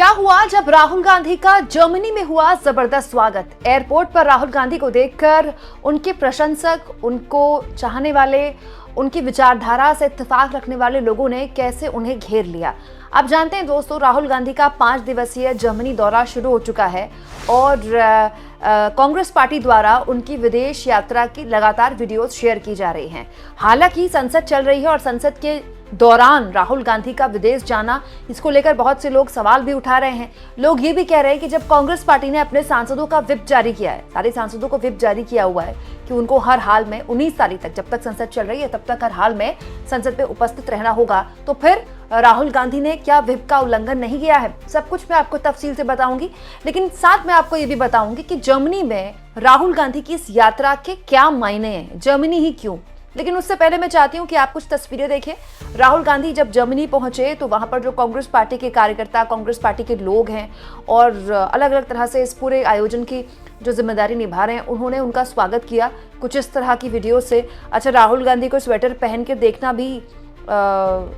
क्या हुआ जब राहुल गांधी का जर्मनी में हुआ जबरदस्त स्वागत। एयरपोर्ट पर राहुल गांधी को देखकर उनके प्रशंसक, उनको चाहने वाले, उनकी विचारधारा से इत्तेफाक रखने वाले लोगों ने कैसे उन्हें घेर लिया। आप जानते हैं दोस्तों, राहुल गांधी का 5 दिवसीय जर्मनी दौरा शुरू हो चुका है और कांग्रेस पार्टी द्वारा उनकी विदेश यात्रा की लगातार वीडियोस शेयर की जा रही हैं। हालांकि संसद चल रही है और संसद के दौरान राहुल गांधी का विदेश जाना, इसको लेकर बहुत से लोग सवाल भी उठा रहे हैं। लोग ये भी कह रहे हैं कि जब कांग्रेस पार्टी ने अपने सांसदों का व्हिप जारी किया है, सारे सांसदों को व्हिप जारी किया हुआ है कि उनको हर हाल में 19 तारीख तक, जब तक संसद चल रही है तब तक हर हाल में संसद में उपस्थित रहना होगा, तो फिर राहुल गांधी ने क्या व्हिप का उल्लंघन नहीं किया है? सब कुछ मैं आपको तफसील से बताऊंगी, लेकिन साथ में आपको ये भी बताऊंगी कि जर्मनी में राहुल गांधी की इस यात्रा के क्या मायने हैं, जर्मनी ही क्यों। लेकिन उससे पहले मैं चाहती हूं कि आप कुछ तस्वीरें देखें। राहुल गांधी जब जर्मनी पहुंचे तो वहां पर जो कांग्रेस पार्टी के कार्यकर्ता, कांग्रेस पार्टी के लोग हैं और अलग अलग तरह से इस पूरे आयोजन की जो जिम्मेदारी निभा रहे हैं, उन्होंने उनका स्वागत किया कुछ इस तरह की वीडियो से। अच्छा, राहुल गांधी को स्वेटर पहन के देखना भी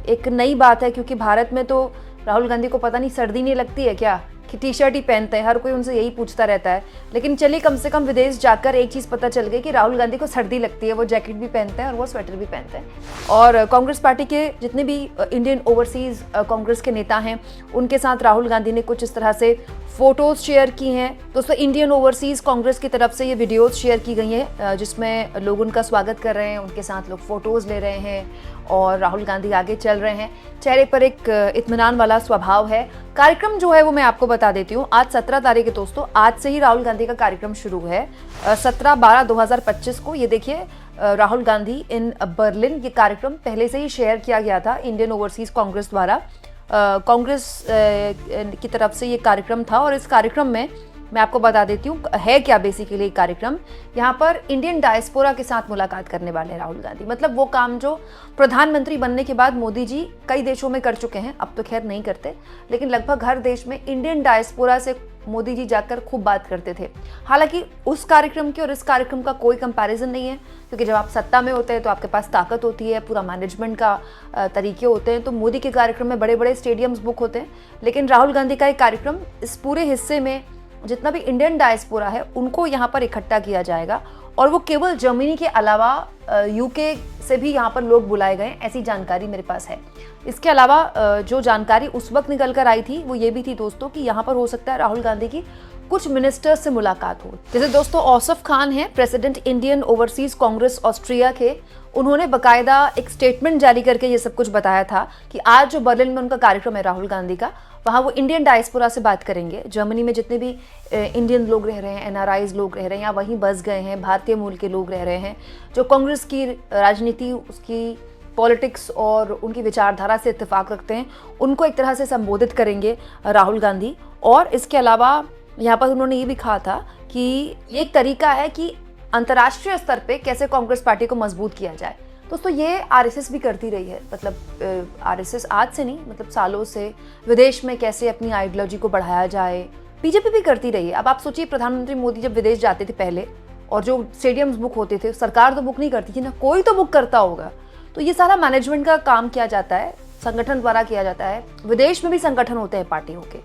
एक नई बात है, क्योंकि भारत में तो राहुल गांधी को पता नहीं सर्दी नहीं लगती है क्या कि टी शर्ट ही पहनते हैं। हर कोई उनसे यही पूछता रहता है। लेकिन चलिए, कम से कम विदेश जाकर एक चीज़ पता चल गई कि राहुल गांधी को सर्दी लगती है। वो जैकेट भी पहनते हैं और वो स्वेटर भी पहनते हैं। और कांग्रेस पार्टी के जितने भी इंडियन ओवरसीज कांग्रेस के नेता हैं, उनके साथ राहुल गांधी ने कुछ इस तरह से फोटोज शेयर की हैं। दोस्तों, इंडियन ओवरसीज कांग्रेस की तरफ से ये वीडियोज शेयर की गई हैं जिसमें लोग उनका स्वागत कर रहे हैं, उनके साथ लोग फोटोज ले रहे हैं और राहुल गांधी आगे चल रहे हैं। चेहरे पर एक इत्मीनान वाला स्वभाव है। कार्यक्रम जो है वो मैं आपको बता देती हूँ। आज 17 तारीख है दोस्तों, आज से ही राहुल गांधी का कार्यक्रम शुरू है। 17/12/2025 को ये देखिए, राहुल गांधी इन बर्लिन, ये कार्यक्रम पहले से ही शेयर किया गया था इंडियन ओवरसीज कांग्रेस द्वारा। कांग्रेस की तरफ से ये कार्यक्रम था और इस कार्यक्रम में मैं आपको बता देती हूँ है क्या बेसिकली कार्यक्रम। यहाँ पर इंडियन डायस्पोरा के साथ मुलाकात करने वाले हैं राहुल गांधी। मतलब वो काम जो प्रधानमंत्री बनने के बाद मोदी जी कई देशों में कर चुके हैं, अब तो खैर नहीं करते, लेकिन लगभग हर देश में इंडियन डायस्पोरा से मोदी जी जाकर खूब बात करते थे। हालांकि उस कार्यक्रम के और इस कार्यक्रम का कोई कंपैरिजन नहीं है, क्योंकि जब आप सत्ता में होते हैं तो आपके पास ताकत होती है, पूरा मैनेजमेंट का तरीके होते हैं। तो मोदी के कार्यक्रम में बड़े बड़े स्टेडियम्स बुक होते हैं, लेकिन राहुल गांधी का एक कार्यक्रम, इस पूरे हिस्से में जितना भी इंडियन डायस्पोरा है उनको यहाँ पर इकट्ठा किया जाएगा। और वो केवल जर्मनी के अलावा यूके से भी यहाँ पर लोग बुलाए गए, ऐसी जानकारी मेरे पास है। इसके अलावा जो जानकारी उस वक्त निकल कर आई थी वो ये भी थी दोस्तों कि यहाँ पर हो सकता है राहुल गांधी की कुछ मिनिस्टर्स से मुलाकात हो। जैसे दोस्तों औसफ खान है, president Indian overseas Congress Austria के, उन्होंने बकायदा एक स्टेटमेंट जारी करके ये सब कुछ बताया था कि आज जो बर्लिन में उनका कार्यक्रम है राहुल गांधी का, वहाँ वो इंडियन डायस्पोरा से बात करेंगे। जर्मनी में जितने भी इंडियन लोग रह रहे हैं, एनआरआईज लोग रह रहे हैं या वहीं बस गए हैं, भारतीय मूल के लोग रह रहे हैं, जो कांग्रेस की राजनीति, उसकी पॉलिटिक्स और उनकी विचारधारा से इत्तेफाक रखते हैं, उनको एक तरह से संबोधित करेंगे राहुल गांधी। और इसके अलावा यहाँ पर उन्होंने ये भी कहा था कि एक तरीका है कि अंतर्राष्ट्रीय स्तर पे कैसे कांग्रेस पार्टी को मजबूत किया जाए। दोस्तों, ये आरएसएस भी करती रही है। मतलब आरएसएस आज से नहीं, मतलब सालों से विदेश में कैसे अपनी आइडियोलॉजी को बढ़ाया जाए, बीजेपी भी करती रही है। अब आप सोचिए, प्रधानमंत्री मोदी जब विदेश जाते थे पहले और जो स्टेडियम्स बुक होते थे, सरकार तो बुक नहीं करती थी ना, कोई तो बुक करता होगा। तो ये सारा मैनेजमेंट का काम किया जाता है, संगठन द्वारा किया जाता है। विदेश में भी संगठन होते हैं पार्टियों के।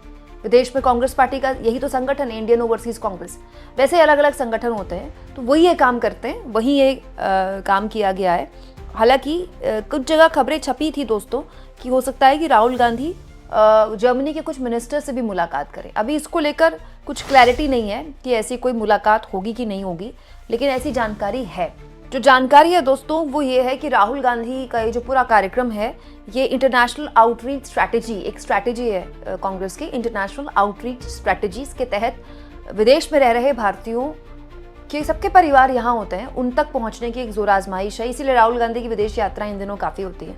विदेश में कांग्रेस पार्टी का यही तो संगठन है, इंडियन ओवरसीज कांग्रेस। वैसे अलग अलग संगठन होते हैं, तो वही ये काम करते हैं, वही ये काम किया गया है। हालांकि कुछ जगह खबरें छपी थी दोस्तों कि हो सकता है कि राहुल गांधी जर्मनी के कुछ मिनिस्टर से भी मुलाकात करें। अभी इसको लेकर कुछ क्लैरिटी नहीं है कि ऐसी कोई मुलाकात होगी कि नहीं होगी, लेकिन ऐसी जानकारी है। जो जानकारी है दोस्तों वो ये है कि राहुल गांधी का ये जो पूरा कार्यक्रम है, ये इंटरनेशनल आउटरीच स्ट्रैटेजी, एक स्ट्रैटेजी है कांग्रेस की, इंटरनेशनल आउटरीच स्ट्रैटेजीज के तहत विदेश में रह रहे भारतीयों के सबके परिवार यहाँ होते हैं, उन तक पहुँचने की एक जोर आजमाइश है। इसीलिए राहुल गांधी की विदेश यात्रा इन दिनों काफ़ी होती है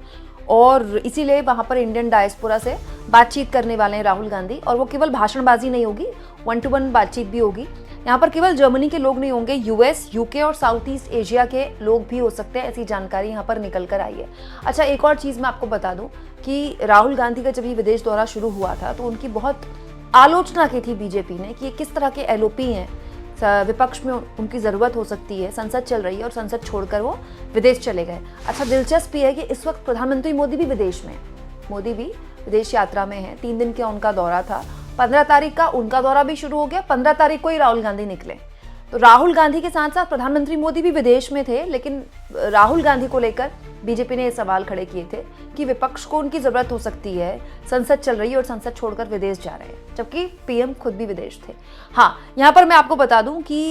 और इसीलिए वहाँ पर इंडियन डायस्पोरा से बातचीत करने वाले हैं राहुल गांधी। और वो केवल भाषणबाजी नहीं होगी, 1-to-1 बातचीत भी होगी। यहाँ पर केवल जर्मनी के लोग नहीं होंगे, यूएस, यूके और साउथ ईस्ट एशिया के लोग भी हो सकते हैं, ऐसी जानकारी यहाँ पर निकल कर आई है। अच्छा, एक और चीज़ मैं आपको बता दूँ कि राहुल गांधी का जब ये विदेश दौरा शुरू हुआ था तो उनकी बहुत आलोचना की थी बीजेपी ने कि ये किस तरह के एलओपी हैं, विपक्ष में उनकी ज़रूरत हो सकती है, संसद चल रही है और संसद छोड़कर वो विदेश चले गए। अच्छा, दिलचस्प ये है कि इस वक्त प्रधानमंत्री मोदी भी विदेश में है, मोदी भी विदेश यात्रा में है, 3 दिन का उनका दौरा था 15 तारीख का उनका दौरा भी शुरू हो गया, 15 तारीख को ही राहुल गांधी निकले। तो राहुल गांधी के साथ साथ प्रधानमंत्री मोदी भी विदेश में थे, लेकिन राहुल गांधी को लेकर बीजेपी ने ये सवाल खड़े किए थे कि विपक्ष को उनकी जरूरत हो सकती है, संसद चल रही है और संसद छोड़कर विदेश जा रहे हैं, जबकि पीएम खुद भी विदेश थे। हाँ, यहाँ पर मैं आपको बता दूं कि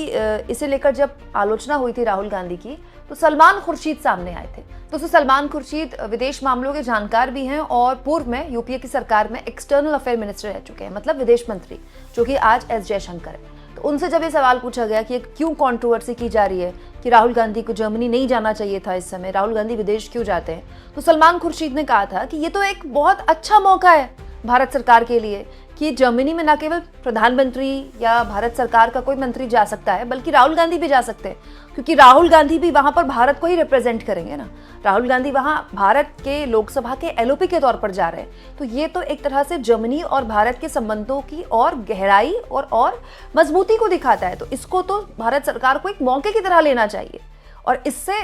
इसे लेकर जब आलोचना हुई थी राहुल गांधी की, तो सलमान खुर्शीद सामने आए थे। तो सलमान खुर्शीद विदेश मामलों के जानकार भी हैं और पूर्व में यूपीए की सरकार में एक्सटर्नल अफेयर मिनिस्टर रह चुके हैं, मतलब विदेश मंत्री, जो कि आज एस जयशंकर है। तो उनसे जब ये सवाल पूछा गया कि क्यों कंट्रोवर्सी की जा रही है कि राहुल गांधी को जर्मनी नहीं जाना चाहिए था इस समय, राहुल गांधी विदेश क्यों जाते हैं, तो सलमान खुर्शीद ने कहा था कि ये तो एक बहुत अच्छा मौका है भारत सरकार के लिए कि जर्मनी में न केवल प्रधानमंत्री या भारत सरकार का कोई मंत्री जा सकता है, बल्कि राहुल गांधी भी जा सकते हैं, क्योंकि राहुल गांधी भी वहां पर भारत को ही रिप्रेजेंट करेंगे ना। राहुल गांधी वहां भारत के लोकसभा के एलओपी के तौर पर जा रहे हैं। तो ये तो एक तरह से जर्मनी और भारत के संबंधों की और गहराई और मजबूती को दिखाता है। तो इसको तो भारत सरकार को एक मौके की तरह लेना चाहिए और इससे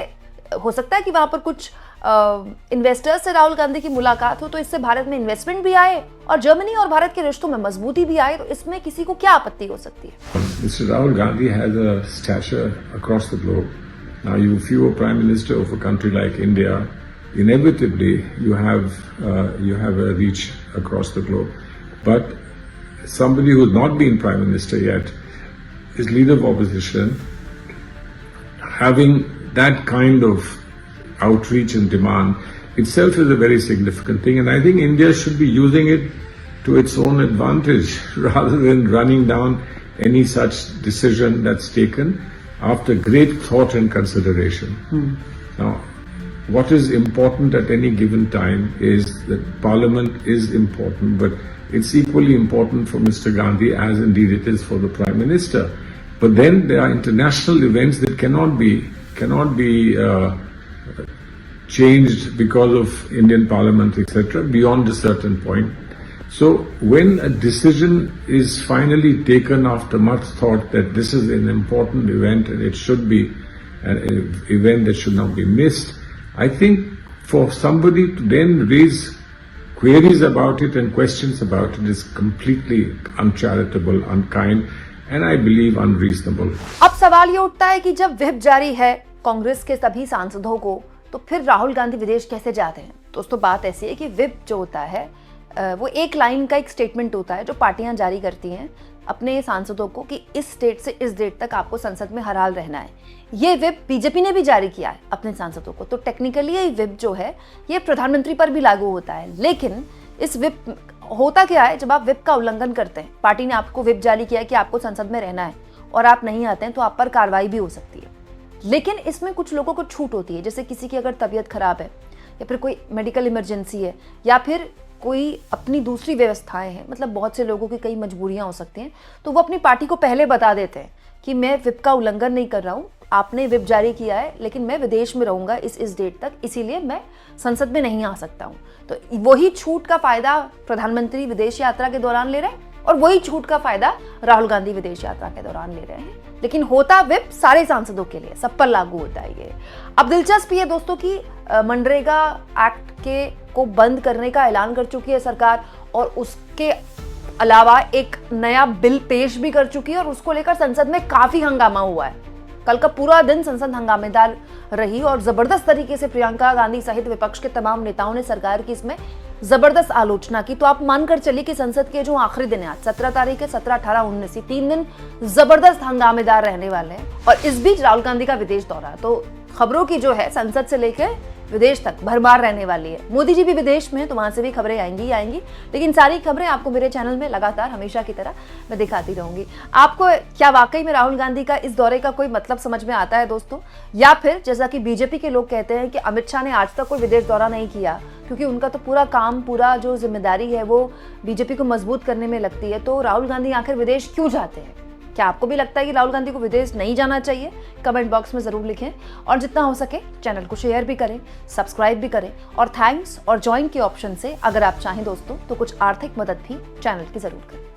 हो सकता है कि वहां पर कुछ इन्वेस्टर्स से राहुल गांधी की मुलाकात हो, तो इससे भारत में इन्वेस्टमेंट भी आए और जर्मनी और भारत के रिश्तों में मजबूती भी आए। तो इसमें किसी को क्या आपत्ति हो सकती है? Mr. Rahul Gandhi has a stature across the globe. Now, if you are Prime Minister of a country like India, inevitably you have a reach across the globe. But somebody who has not been Prime Minister yet is leader of opposition, having that kind of outreach and demand itself is a very significant thing, and I think India should be using it to its own advantage rather than running down any such decision that's taken after great thought and consideration. Now, what is important at any given time is that Parliament is important, but it's equally important for Mr. Gandhi as indeed it is for the Prime Minister. But then there are international events that cannot be changed because of Indian Parliament, etc., beyond a certain point. So when a decision is finally taken after much thought that this is an important event and it should be an event that should not be missed, I think for somebody to then raise queries about it and questions about it is completely uncharitable, unkind, and I believe unreasonable. अब सवाल ये उठता है कि जब whip जारी है कांग्रेस के सभी सांसदों को, तो फिर राहुल गांधी विदेश कैसे जाते हैं? दोस्तों, बात ऐसी है कि व्हिप जो होता है वो एक लाइन का एक स्टेटमेंट होता है जो पार्टियां जारी करती हैं अपने सांसदों को कि इस डेट से इस डेट तक आपको संसद में हर हाल रहना है। ये व्हिप बीजेपी ने भी जारी किया है अपने सांसदों को। तो टेक्निकली ये व्हिप जो है ये प्रधानमंत्री पर भी लागू होता है, लेकिन इस व्हिप होता क्या है, जब आप व्हिप का उल्लंघन करते हैं, पार्टी ने आपको व्हिप जारी किया है कि आपको संसद में रहना है और आप नहीं आते हैं तो आप पर कार्रवाई भी हो सकती है। लेकिन इसमें कुछ लोगों को छूट होती है, जैसे किसी की अगर तबीयत खराब है या फिर कोई मेडिकल इमरजेंसी है या फिर कोई अपनी दूसरी व्यवस्थाएं हैं, मतलब बहुत से लोगों की कई मजबूरियां हो सकती हैं, तो वो अपनी पार्टी को पहले बता देते हैं कि मैं व्हिप का उल्लंघन नहीं कर रहा हूँ, आपने व्हिप जारी किया है लेकिन मैं विदेश में रहूंगा इस डेट तक, इसीलिए मैं संसद में नहीं आ सकता हूँ। तो वही छूट का फायदा प्रधानमंत्री विदेश यात्रा के दौरान ले रहे हैं और वही छूट का फायदा राहुल गांधी विदेश यात्रा के दौरान ले रहे हैं। लेकिन होता व्हिप सारे सांसदों के लिए, सब पर लागू होता है ये। अब दिलचस्प ये दोस्तों की मनरेगा एक्ट के को बंद करने का ऐलान कर चुकी है सरकार और उसके अलावा एक नया बिल पेश भी कर चुकी है और उसको लेकर संसद में काफी हंगामा हुआ है। कल का पूरा दिन संसद हंगामेदार रही और जबरदस्त तरीके से प्रियंका गांधी सहित विपक्ष के तमाम नेताओं ने सरकार की इसमें जबरदस्त आलोचना की। तो आप मानकर चलिए कि संसद के जो आखिरी दिन है, आज 17 तारीख है, 17, 18, 19 3 दिन जबरदस्त हंगामेदार रहने वाले हैं। और इस बीच राहुल गांधी का विदेश दौरा, तो खबरों की जो है संसद से लेकर विदेश तक भरमार रहने वाली है। मोदी जी भी विदेश में हैं तो वहां से भी खबरें आएंगी। लेकिन सारी खबरें आपको मेरे चैनल में लगातार हमेशा की तरह मैं दिखाती रहूंगी। आपको क्या वाकई में राहुल गांधी का इस दौरे का कोई मतलब समझ में आता है दोस्तों, या फिर जैसा कि बीजेपी के लोग कहते हैं कि अमित शाह ने आज तक कोई विदेश दौरा नहीं किया क्योंकि उनका तो पूरा काम, पूरा जो जिम्मेदारी है वो बीजेपी को मजबूत करने में लगती है, तो राहुल गांधी आखिर विदेश क्यों जाते हैं? क्या आपको भी लगता है कि राहुल गांधी को विदेश नहीं जाना चाहिए? कमेंट बॉक्स में जरूर लिखें और जितना हो सके चैनल को शेयर भी करें, सब्सक्राइब भी करें और थैंक्स और ज्वाइन के ऑप्शन से अगर आप चाहें दोस्तों तो कुछ आर्थिक मदद भी चैनल की जरूर करें।